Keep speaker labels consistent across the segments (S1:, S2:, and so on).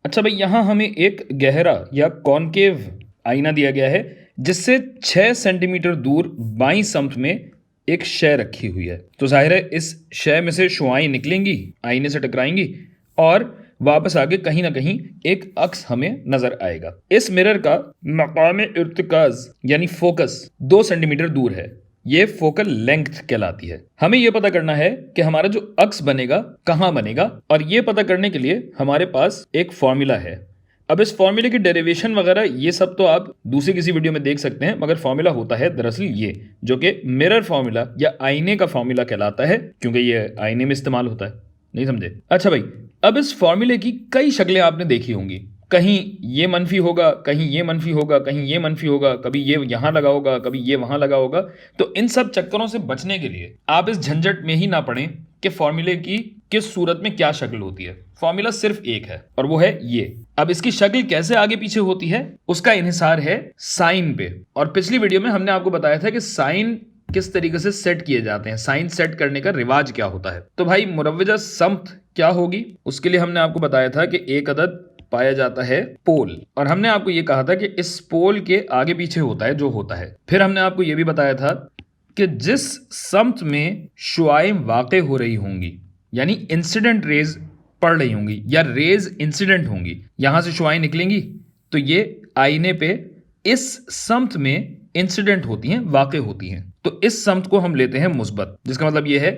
S1: अच्छा भाई, यहाँ हमें एक गहरा या कॉनकेव आईना दिया गया है जिससे 6 सेंटीमीटर दूर बाईं समत में एक शय रखी हुई है। तो जाहिर है इस शय में से शुआएं निकलेंगी, आईने से टकराएंगी और वापस आके कहीं ना कहीं एक अक्स हमें नजर आएगा। इस मिरर का मकाम इर्तिकाज यानी फोकस 2 सेंटीमीटर दूर है। ये फोकल लेंथ कहलाती है। हमें यह पता करना है कि हमारा जो अक्स बनेगा कहां बनेगा, और यह पता करने के लिए हमारे पास एक फॉर्मूला है। अब इस फॉर्मूले की डेरिवेशन वगैरह ये सब तो आप दूसरी किसी वीडियो में देख सकते हैं, मगर फॉर्मूला होता है दरअसल ये, जो कि मिरर फॉर्मूला या आईने का फॉर्मूला कहलाता है, क्योंकि ये आईने में इस्तेमाल होता है। नहीं समझे? अच्छा भाई, अब इस फॉर्मूले की कई शक्लें आपने देखी होंगी। कहीं ये मनफी होगा, कहीं ये मनफी होगा, कहीं ये मनफी होगा, कभी ये यहां लगा होगा, कभी ये वहां लगा होगा। तो इन सब चक्करों से बचने के लिए आप इस झंझट में ही ना पड़ें कि फॉर्मूले की किस सूरत में क्या शक्ल होती है। फॉर्मूला सिर्फ एक है और वो है ये। अब इसकी शक्ल कैसे आगे पीछे होती है उसका इन्हिसार है साइन पे। और पिछली वीडियो में हमने आपको बताया था कि साइन किस तरीके से सेट किए जाते हैं, साइन सेट करने का रिवाज क्या होता है। तो भाई मुरव्वजा समत क्या होगी, उसके लिए हमने आपको बताया था कि एक अदद पाया जाता है पोल, और हमने आपको यह कहा था कि इस पोल के आगे पीछे होता है जो होता है। फिर हमने आपको यह भी बताया था कि जिस समत में शुआएं वाक़े हो रही होंगी, यानी इंसिडेंट रेज पड़ रही होंगी या रेज इंसिडेंट होंगी, यहां से शुआएं निकलेंगी, तो ये आईने पे इस समत में इंसिडेंट होती हैं, वाक़े होती हैं। तो इस समत को हम लेते हैं मुस्बत, जिसका मतलब यह है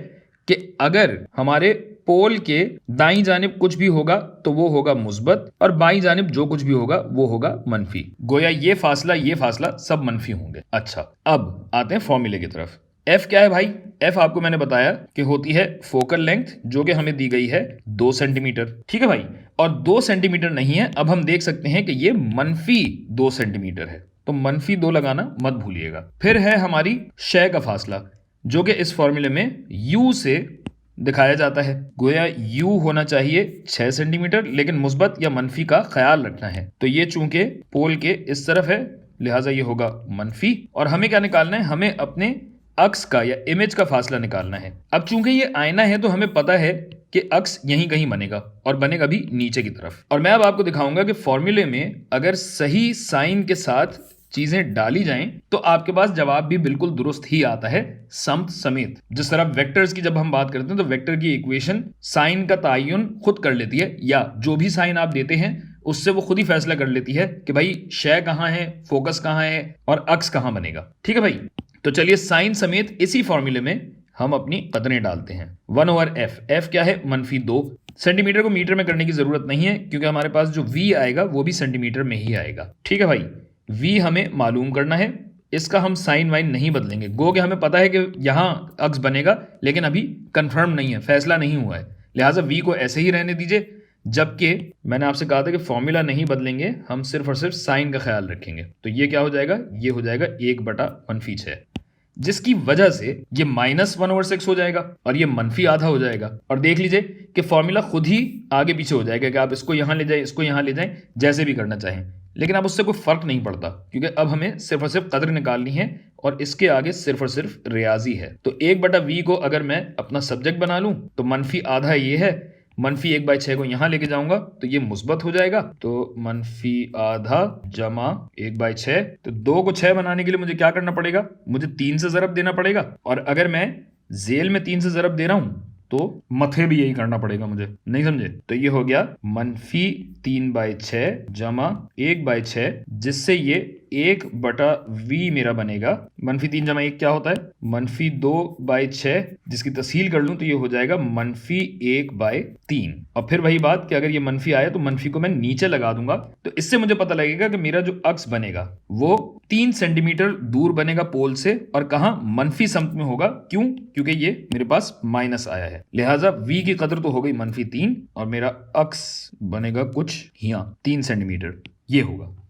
S1: कि अगर हमारे पोल के दाईं जानिब कुछ भी होगा तो वो होगा मुस्बत, और बाईं जानिब जो कुछ भी होगा वो होगा मनफी। गोया ये फासला सब मनफी होंगे। अच्छा, अब आते हैं फॉर्मूले की तरफ। एफ क्या है भाई? एफ आपको मैंने बताया कि होती है फोकल लेंथ, जो कि हमें दी गई है 2 सेंटीमीटर। ठीक है भाई, और 2 सेंटीमीटर नहीं है, अब हम देख सकते हैं कि ये मनफी 2 सेंटीमीटर है, तो मनफी 2 लगाना मत भूलिएगा। फिर है हमारी शय का फासला, जो कि इस फॉर्मूले में यू से दिखाया जाता है। गोया यू होना चाहिए 6 सेंटीमीटर, लेकिन मुस्बत या मनफी का ख्याल रखना है। तो ये चूंकि पोल के इस तरफ है, लिहाजा ये होगा मनफी। और हमें क्या निकालना है? हमें अपने अक्स का या इमेज का फासला निकालना है। अब चूंकि ये आईना है तो हमें पता है कि अक्स यहीं कहीं बनेगा, और बनेगा भी नीचे की तरफ। और मैं अब आपको दिखाऊंगा कि फॉर्मूले में अगर सही साइन के साथ चीजें डाली जाएं तो आपके पास जवाब भी बिल्कुल दुरुस्त ही आता है, समत समेत। जिस तरह वेक्टर्स की जब हम बात करते हैं तो वेक्टर की इक्वेशन साइन का तयन खुद कर लेती है, या जो भी साइन आप देते हैं उससे वो खुद ही फैसला कर लेती है कि भाई शय कहां है, फोकस कहां है और अक्स कहां बनेगा। ठीक है भाई, तो चलिए साइन समेत इसी फॉर्मूले में हम अपनी कदरें डालते हैं। 1/f। एफ क्या है? मनफी 2। सेंटीमीटर को मीटर में करने की जरूरत नहीं है, क्योंकि हमारे पास जो v आएगा वो भी सेंटीमीटर में ही आएगा। ठीक है भाई, v हमें मालूम करना है, इसका हम साइन वाइन नहीं बदलेंगे। गो कि हमें पता है कि यहां अक्स बनेगा, लेकिन अभी कंफर्म नहीं है, फैसला नहीं हुआ है, लिहाजा v को ऐसे ही रहने दीजिए। जबकि मैंने आपसे कहा था कि फॉर्मूला नहीं बदलेंगे, हम सिर्फ और सिर्फ साइन का ख्याल रखेंगे। तो ये क्या हो जाएगा? ये हो जाएगा 1/-6, जिसकी वजह से ये -1/6 हो जाएगा और ये मनफी आधा हो जाएगा। और देख लीजिए कि फॉर्मूला खुद ही आगे पीछे हो जाएगा कि आप इसको यहां ले जाएं, इसको यहां ले जाएं, जैसे भी करना चाहें। लेकिन अब उससे कोई फर्क नहीं पड़ता, क्योंकि अब हमें सिर्फ और सिर्फ कदर निकालनी है और इसके आगे सिर्फ और सिर्फ रियाजी है। तो 1/v को अगर मैं अपना सब्जेक्ट बना लूं तो मनफी आधा ये है, मनफी 1/6 को यहां लेके जाऊंगा तो ये मुस्बत हो जाएगा। तो मनफी आधा जमा 1/6, तो 2 को 6 बनाने के लिए मुझे क्या करना पड़ेगा? मुझे 3 से ज़रब देना पड़ेगा। और अगर मैं जेल में 3 से ज़रब दे रहा हूं तो मथे भी यही करना पड़ेगा मुझे। नहीं समझे? तो ये हो गया मनफी 3/6 जमा 1/6, जिससे ये 1/v मेरा बनेगा। मनफी 3 जमा 1 क्या होता है? मनफी 2/6, जिसकी तस्हील कर लूं तो ये हो जाएगा मनफी 1/3। और फिर वही बात कि अगर ये मनफी आया तो मनफी को मैं नीचे लगा दूंगा, तो इससे मुझे पता लगेगा कि मेरा जो अक्स बनेगा वो 3 सेंटीमीटर दूर बनेगा पोल से, और कहां? मनफी समत में होगा। क्यों? क्योंकि ये मेरे पास माइनस आया है, लिहाजा v की कदर तो हो गई मनफी 3 और मेरा अक्स बनेगा कुछ यहाँ 3 सेंटीमीटर, ये होगा।